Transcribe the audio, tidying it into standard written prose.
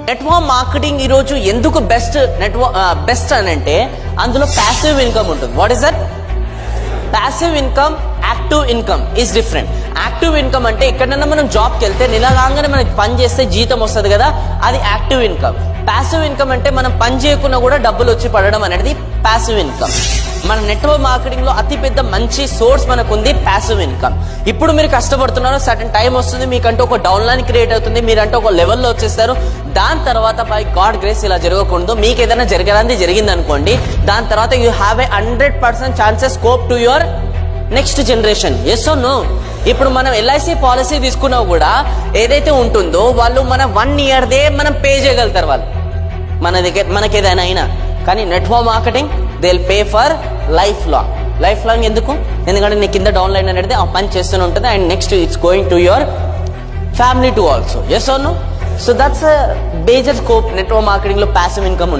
Network marketing ఈ రోజు ఎందుకు బెస్ట్ అని అంటే అందులో ప్యాసివ్ ఇన్కమ్ ఉంటుంది. What is that? Passive income, active income is different. Active income అంటే ఎక్కడన్నా మనం జాబ్కి వెళ్తే నెలగానే మనకి పని చేస్తే జీతం వస్తుంది కదా, అది యాక్టివ్ ఇన్కమ్. ప్యాసివ్ ఇన్కమ్ అంటే మనం పని చేయకుండా కూడా డబ్బులు వచ్చి పడడం అనేది ప్యాసివ్ ఇన్కమ్. మన నెట్వర్క్ మార్కెటింగ్ లో అతి పెద్ద మంచి సోర్స్ మనకు ఉంది ప్యాసివ్ ఇన్కమ్. ఇప్పుడు మీరు కష్టపడుతున్నారు, సర్టన్ టైం వస్తుంది, మీకంటే ఒక డౌన్ లైన్ క్రియేట్ అవుతుంది, మీరంటే ఒక లెవెల్లో వచ్చేస్తారు. దాని తర్వాత బై గాడ్ గ్రేస్ ఇలా జరగకూడదు, మీకు ఏదైనా జరగడానికి జరిగింది అనుకోండి, దాని తర్వాత you have a 100% chances scope to your next generation. Yes or no? ఇప్పుడు మనం ఎల్ఐసి పాలసీ తీసుకున్నా కూడా ఏదైతే ఉంటుందో వాళ్ళు మన 1 yearదే మనం పే చేయగలుగుతారు వాళ్ళు మన దగ్గర, మనకేదైనా అయినా. కానీ network marketing they will pay for life long. ఎందుకు? ఎందుకంటే నీ కింద డౌన్ లైన్ అనేది ఆ పని చేస్తూనే ఉంటుంది, and next it's going to your family to also. Yes or no? So that's major scope network marketing లో ప్యాసివ్ ఇన్కమ్.